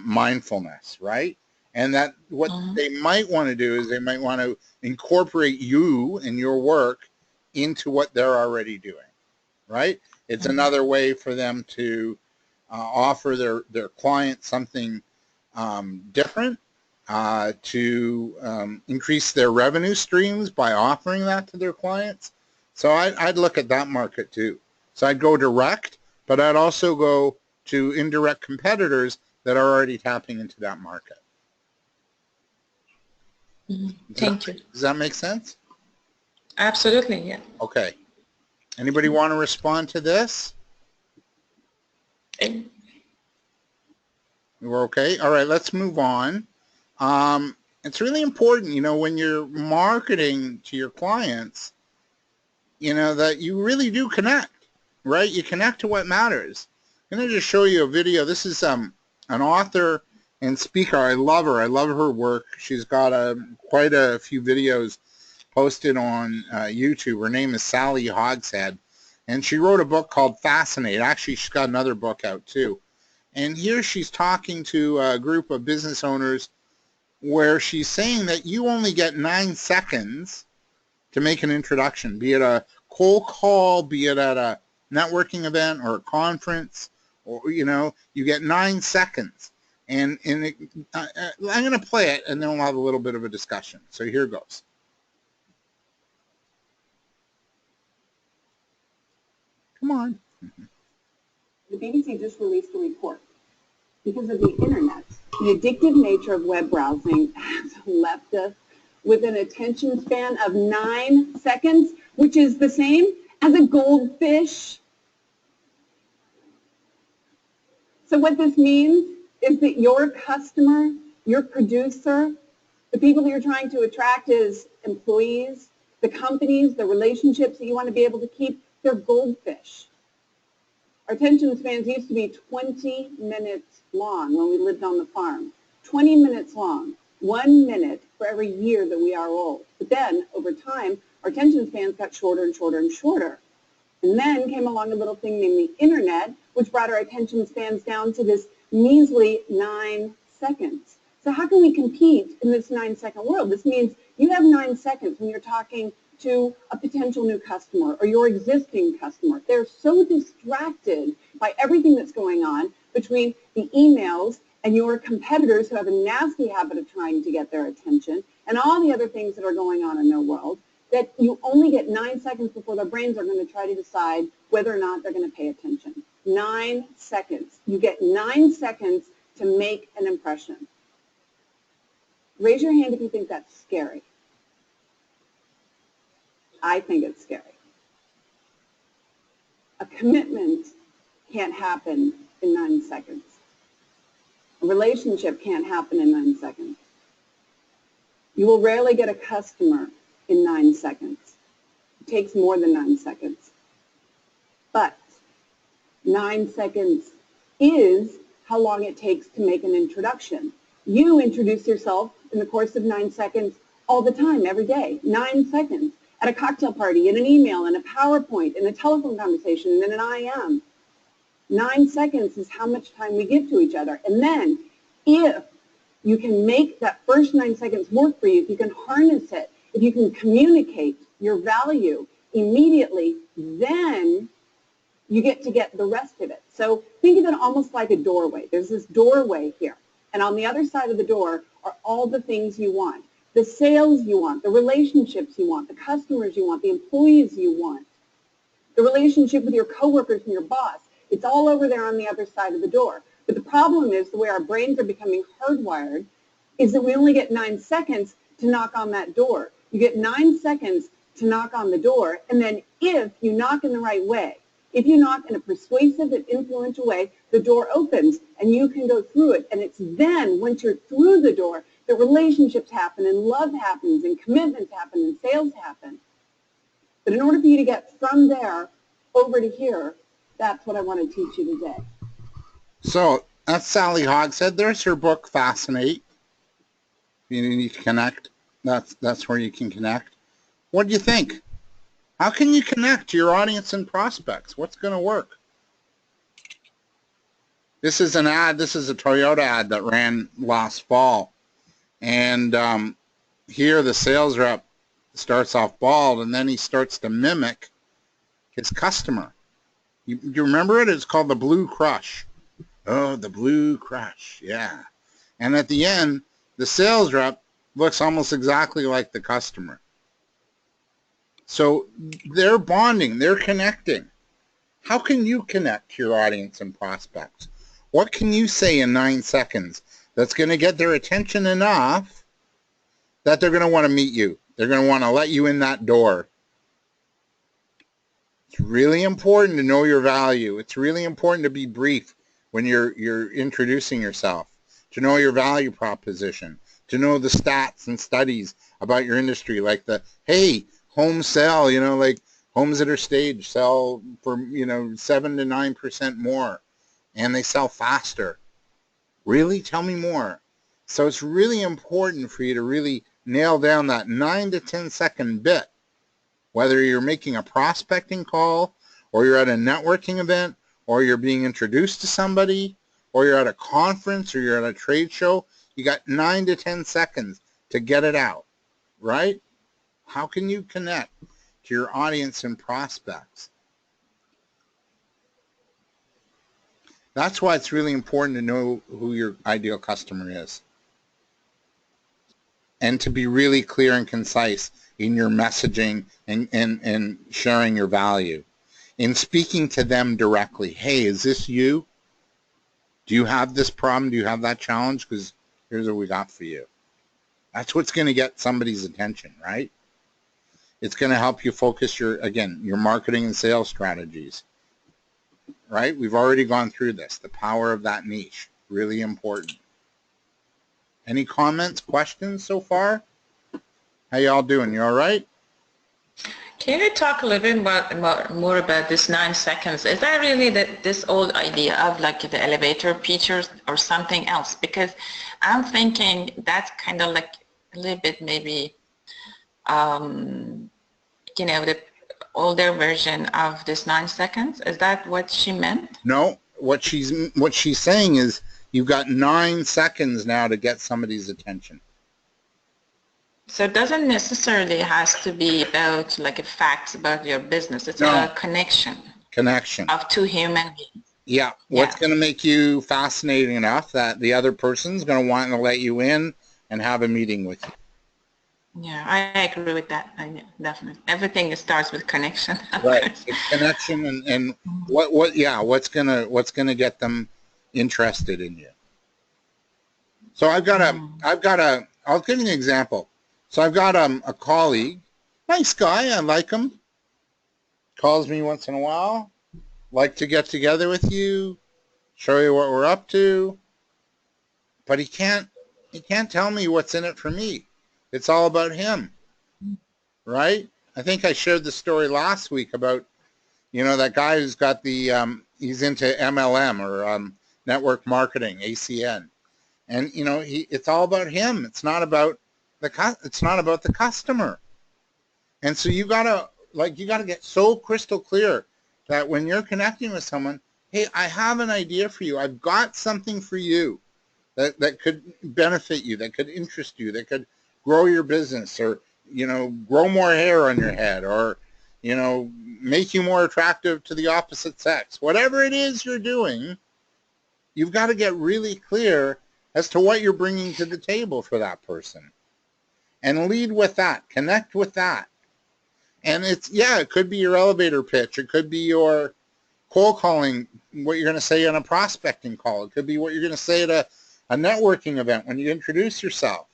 mindfulness, right? And that what they might want to do is they might want to incorporate you and your work into what they're already doing, right? It's another way for them to offer their clients something different, to increase their revenue streams by offering that to their clients. So I'd look at that market too. So I'd go direct, but I'd also go to indirect competitors that are already tapping into that market. Thank you. Does that make sense? Absolutely, yeah. Okay. Anybody want to respond to this? We're okay? All right, let's move on. It's really important, when you're marketing to your clients, that you really do connect, right? You connect to what matters. I'm going to just show you a video. This is an author and speaker. I love her. I love her work. She's got quite a few videos posted on YouTube. Her name is Sally Hogshead, and she wrote a book called Fascinate. Actually, she's got another book out too. And here she's talking to a group of business owners where she's saying that you only get 9 seconds to make an introduction, be it a cold call, be it at a networking event or a conference, or, you get 9 seconds. And I'm going to play it, and then we'll have a little bit of a discussion. So here goes. Come on. The BBC just released a report. Because of the internet, the addictive nature of web browsing has left us with an attention span of 9 seconds, which is the same as a goldfish. So what this means is that your customer, your producer, the people that you're trying to attract as employees, the companies, the relationships that you want to be able to keep, they're goldfish. Our attention spans used to be 20 minutes long when we lived on the farm. 20 minutes long. 1 minute for every year that we are old. But then, over time, our attention spans got shorter and shorter and shorter. And then came along a little thing named the internet, which brought our attention spans down to this measly 9 seconds. So how can we compete in this 9-second world? This means you have 9 seconds when you're talking to a potential new customer or your existing customer. They're so distracted by everything that's going on between the emails and your competitors who have a nasty habit of trying to get their attention and all the other things that are going on in their world, that you only get 9 seconds before their brains are going to try to decide whether or not they're going to pay attention. 9 seconds. You get 9 seconds to make an impression. Raise your hand if you think that's scary. I think it's scary. A commitment can't happen in 9 seconds. A relationship can't happen in 9 seconds. You will rarely get a customer in 9 seconds. It takes more than 9 seconds. But 9 seconds is how long it takes to make an introduction. You introduce yourself in the course of 9 seconds all the time, every day. 9 seconds. At a cocktail party, in an email, in a PowerPoint, in a telephone conversation, and in an IM. 9 seconds is how much time we give to each other. And then if you can make that first 9 seconds work for you, if you can harness it, if you can communicate your value immediately, then you get the rest of it. So think of it almost like a doorway. There's this doorway here. And on the other side of the door are all the things you want. The sales you want, the relationships you want, the customers you want, the employees you want, the relationship with your coworkers and your boss. It's all over there on the other side of the door. But the problem is the way our brains are becoming hardwired is that we only get 9 seconds to knock on that door. You get 9 seconds to knock on the door, and then if you knock in the right way, if you knock in a persuasive and influential way, the door opens and you can go through it. And it's then, once you're through the door, that relationships happen and love happens and commitments happen and sales happen. But in order for you to get from there over to here, that's what I want to teach you today. So that's Sally Hogshead. There's her book, Fascinate. You need to connect. That's where you can connect. What do you think? How can you connect to your audience and prospects? What's going to work? This is an ad. This is a Toyota ad that ran last fall. And here the sales rep starts off bald, and then he starts to mimic his customer. You remember it? It's called the Blue Crush. Oh, the Blue Crush, yeah. And at the end, the sales rep looks almost exactly like the customer. So they're bonding, they're connecting. How can you connect to your audience and prospects? What can you say in 9 seconds that's going to get their attention enough that they're going to want to meet you? They're going to want to let you in that door. It's really important to know your value. It's really important to be brief when you're introducing yourself, to know your value proposition, to know the stats and studies about your industry, like the, hey, home sell, like homes that are staged sell for, 7 to 9% more, and they sell faster. Really? Tell me more. So it's really important for you to really nail down that 9 to 10 second bit, whether you're making a prospecting call, or you're at a networking event, or you're being introduced to somebody, or you're at a conference, or you're at a trade show. You got 9 to 10 seconds to get it out, right? How can you connect to your audience and prospects? That's why it's really important to know who your ideal customer is, and to be really clear and concise in your messaging and sharing your value. In speaking to them directly, hey, is this you? Do you have this problem? Do you have that challenge? Because here's what we got for you. That's what's going to get somebody's attention, right? It's going to help you focus your marketing and sales strategies. right? We've already gone through this. The power of that niche, really important. Any comments, questions so far? How y'all doing? You all right? Can you talk a little bit more about this 9 seconds? Is that really this old idea of like the elevator features or something else? Because I'm thinking that's kind of like a little bit maybe, you know, the older version of this 9 seconds. Is that what she meant? No, what she's saying is you've got 9 seconds now to get somebody's attention. So it doesn't necessarily has to be about like a facts about your business. It's about connection. Connection. Of two human beings. Yeah. What's going to make you fascinating enough that the other person's going to want to let you in and have a meeting with you? Yeah, I agree with that. Definitely. Everything starts with connection. Right. It's connection and what's gonna get them interested in you. So I'll give you an example. So I've got a colleague, nice guy, I like him, calls me once in a while, like to get together with you, show you what we're up to, but he can't tell me what's in it for me. It's all about him, right? I think I shared the story last week about, that guy who's got the, he's into MLM or network marketing, ACN. And, it's all about him. It's not about the customer. And so you gotta get so crystal clear that when you're connecting with someone, hey, I have an idea for you. I've got something for you that could benefit you, that could interest you, that could grow your business or, grow more hair on your head or, make you more attractive to the opposite sex. Whatever it is you're doing, you've got to get really clear as to what you're bringing to the table for that person. And lead with that. Connect with that. And it could be your elevator pitch. It could be your cold calling, what you're going to say on a prospecting call. It could be what you're going to say at a networking event when you introduce yourself.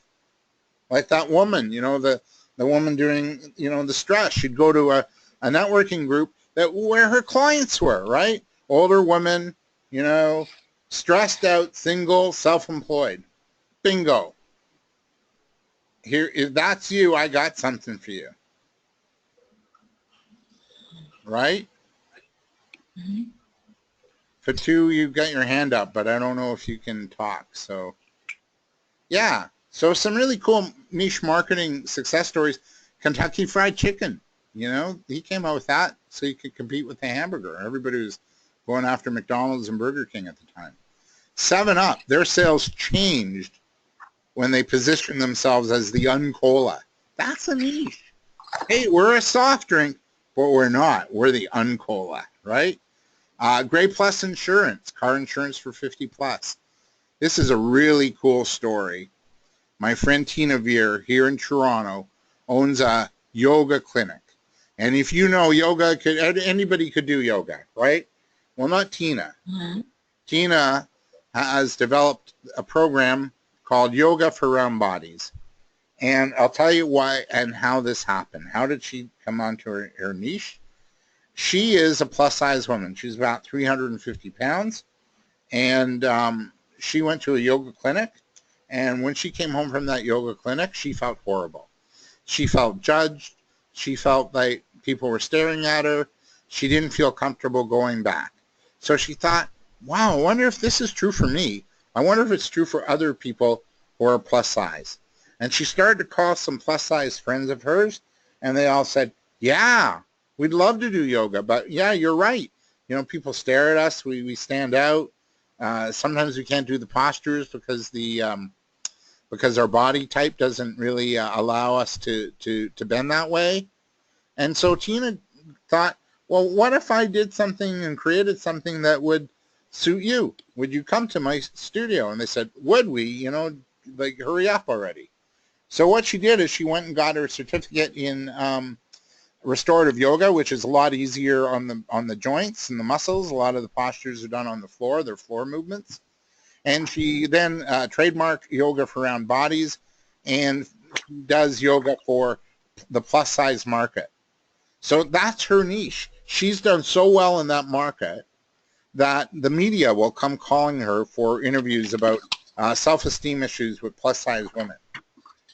Like that woman, the woman doing, the stress. She'd go to a networking group where her clients were, right? Older woman, stressed out, single, self-employed. Bingo. Here, if that's you, I got something for you. Right? Mm-hmm. For two, you've got your hand up, but I don't know if you can talk. So, yeah. So some really cool niche marketing success stories. Kentucky Fried Chicken, he came out with that so he could compete with the hamburger. Everybody was going after McDonald's and Burger King at the time. 7-Up, their sales changed when they positioned themselves as the Uncola. That's a niche. Hey, we're a soft drink, but we're not. We're the Uncola, right? Gray Plus Insurance, car insurance for 50 plus. This is a really cool story. My friend Tina Veer here in Toronto owns a yoga clinic. And if you know yoga, anybody could do yoga, right? Well, not Tina. Mm-hmm. Tina has developed a program called Yoga for Round Bodies. And I'll tell you why and how this happened. How did she come onto her niche? She is a plus-size woman. She's about 350 pounds. And she went to a yoga clinic. And when she came home from that yoga clinic, she felt horrible. She felt judged. She felt like people were staring at her. She didn't feel comfortable going back. So she thought, wow, I wonder if this is true for me. I wonder if it's true for other people who are plus size. And she started to call some plus size friends of hers, and they all said, yeah, we'd love to do yoga, but yeah, you're right. People stare at us. We stand out. Sometimes we can't do the postures because because our body type doesn't really allow us to bend that way. And so Tina thought, well, what if I did something and created something that would suit you? Would you come to my studio? And they said, would we? Hurry up already. So what she did is she went and got her certificate in restorative yoga, which is a lot easier on the joints and the muscles. A lot of the postures are done on the floor. They're floor movements. And she then trademarked Yoga for Round Bodies and does yoga for the plus size market. So that's her niche. She's done so well in that market that the media will come calling her for interviews about self-esteem issues with plus-size women.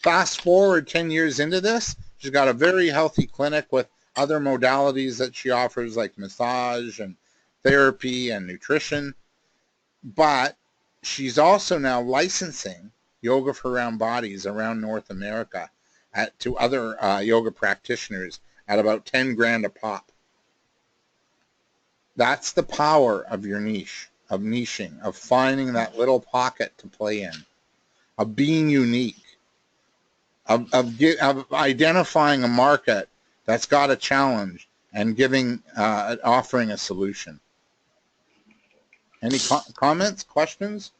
Fast forward 10 years into this, she's got a very healthy clinic with other modalities that she offers, like massage and therapy and nutrition. But she's also now licensing yoga for round bodies around North America to other yoga practitioners at about 10 grand a pop. That's the power of your niche, of niching, of finding that little pocket to play in, of being unique, of identifying a market that's got a challenge and offering a solution. Any comments, questions?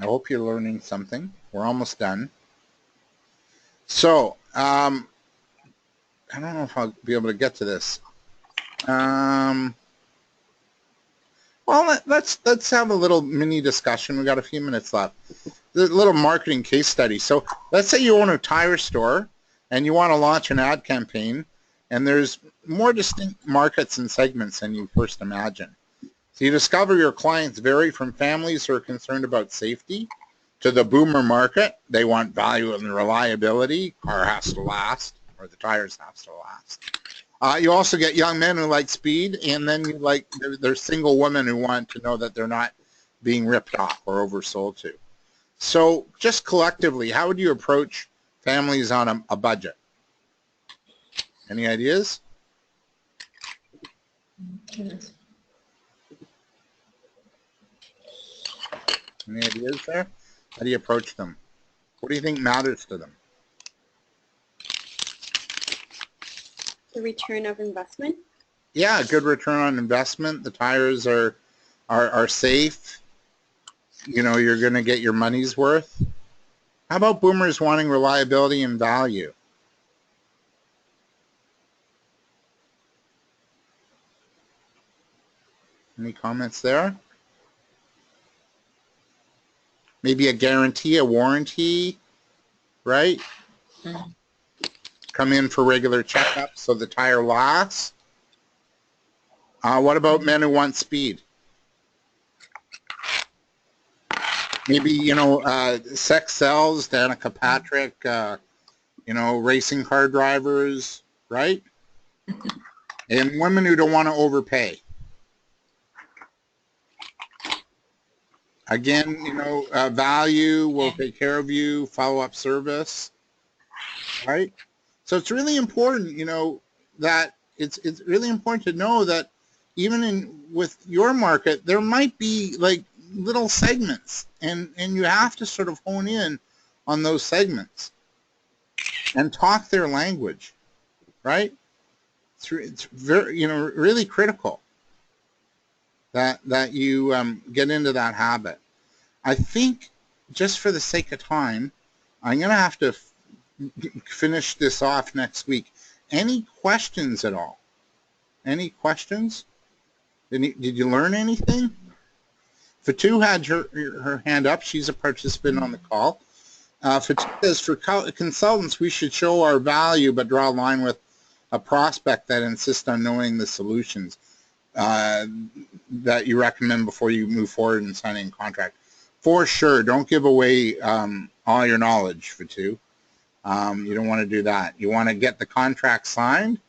I hope you're learning something. We're almost done. So, I don't know if I'll be able to get to this. Well, let's have a little mini discussion. We've got a few minutes left. A little marketing case study. So let's say you own a tire store and you want to launch an ad campaign, and there's more distinct markets and segments than you first imagined. So you discover your clients vary from families who are concerned about safety to the boomer market. They want value and reliability. Car has to last, or the tires have to last. You also get young men who like speed, and then there's single women who want to know that they're not being ripped off or oversold to. So just collectively, how would you approach families on a budget? Any ideas? Any ideas there? How do you approach them? What do you think matters to them? The return of investment? Yeah, a good return on investment. The tires are safe. You know, you're going to get your money's worth. How about boomers wanting reliability and value? Any comments there? Maybe a guarantee, a warranty, right? Mm-hmm. Come in for regular checkups so the tire lasts. What about men who want speed? Maybe, you know, sex sells, Danica Patrick, you know, racing car drivers, right? And women who don't want to overpay. Again, you know, value, will take care of you, follow-up service, right? So it's really important, you know, that it's really important to know that even with your market, there might be like little segments, and you have to sort of hone in on those segments and talk their language, right? It's very, you know, really critical that you get into that habit. I think, just for the sake of time, I'm going to have to finish this off next week. Any questions at all? Any questions? Did you learn anything? Fatu had her hand up. She's a participant on the call. Fatu says, for consultants, we should show our value but draw a line with a prospect that insists on knowing the solutions that you recommend before you move forward in signing a contract. For sure, don't give away all your knowledge, Fatu. You don't want to do that. You want to get the contract signed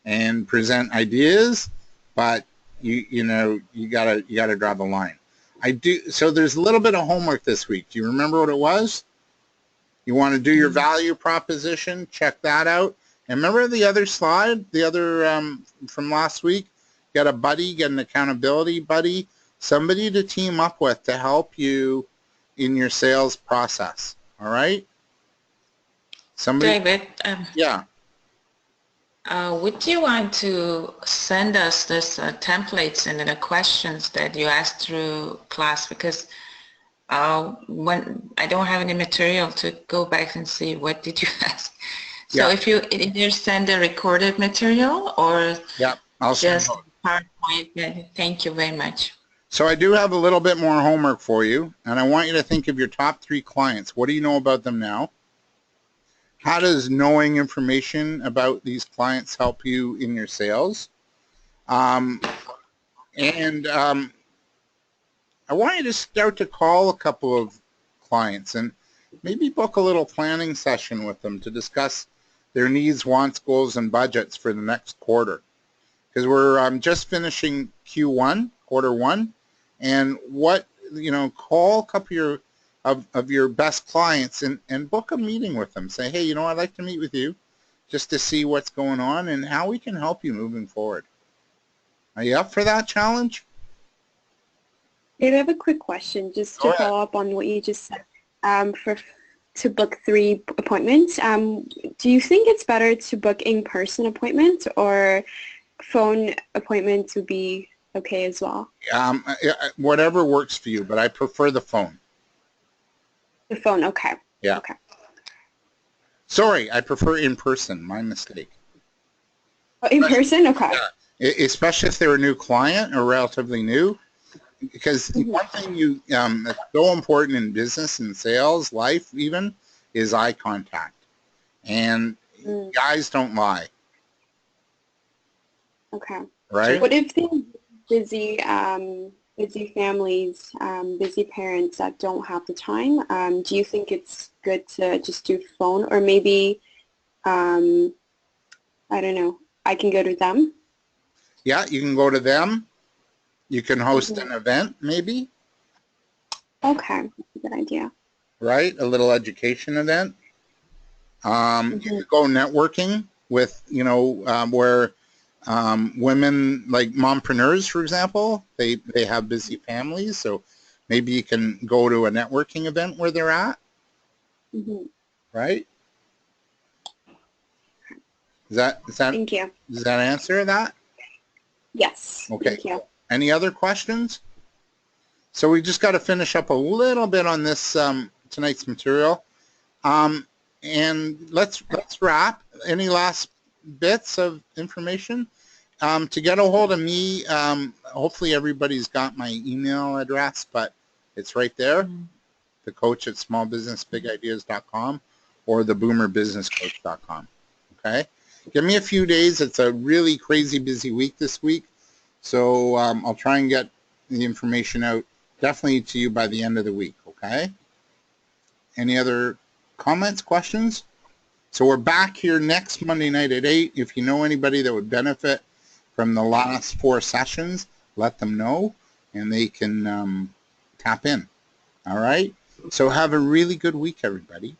and present ideas, but you know, you gotta draw the line. So there's a little bit of homework this week. Do you remember what it was? You want to do your value proposition, check that out. And remember the other slide, the other from last week? Get a buddy, get an accountability buddy, somebody to team up with to help you in your sales process. All right? Somebody. David, Yeah. would you want to send us this templates and the questions that you asked through class? Because when I don't have any material to go back and see what did you ask. So Yeah. if you either send a recorded material or Yeah, I'll just PowerPoint, thank you very much. So I do have a little bit more homework for you, and I want you to think of your top 3 clients. What do you know about them now? How does knowing information about these clients help you in your sales? Um, and I want you to start to call a couple of clients and maybe book a little planning session with them to discuss their needs, wants, goals, and budgets for the next quarter. Because we're just finishing Q1, quarter one, and call a couple of your best clients and book a meeting with them. Say, hey, I'd like to meet with you just to see what's going on and how we can help you moving forward. Are you up for that challenge? Dave, I have a quick question just to follow up on what you just said. To book 3 appointments, do you think it's better to book in-person appointments or phone appointments would be okay as well? Whatever works for you, but I prefer the phone. The phone, okay. Yeah. Okay. Sorry, I prefer in-person. My mistake. Oh, in person? Okay. Yeah. Especially if they're a new client or relatively new. Because one thing that's so important in business and sales, life even, is eye contact. And guys don't lie. Okay. Right? What if they're busy, busy families, busy parents that don't have the time? Do you think it's good to just do phone, or maybe, I don't know, I can go to them? Yeah, you can go to them. You can host an event, maybe. Okay, that's a good idea. Right, a little education event. You could go networking with, where women like mompreneurs, for example, they have busy families, so maybe you can go to a networking event where they're at. Right? Thank you. Does that answer that? Yes. Okay. Thank you. Any other questions? So we just got to finish up a little bit on this tonight's material, and let's wrap. Any last bits of information? To get a hold of me, hopefully everybody's got my email address, but it's right there. The coach at smallbusinessbigideas.com or theboomerbusinesscoach.com. Okay. Give me a few days. It's a really crazy busy week this week. So I'll try and get the information out definitely to you by the end of the week, okay? Any other comments, questions? So we're back here next Monday night at 8. If you know anybody that would benefit from the last 4 sessions, let them know, and they can tap in. All right? So have a really good week, everybody.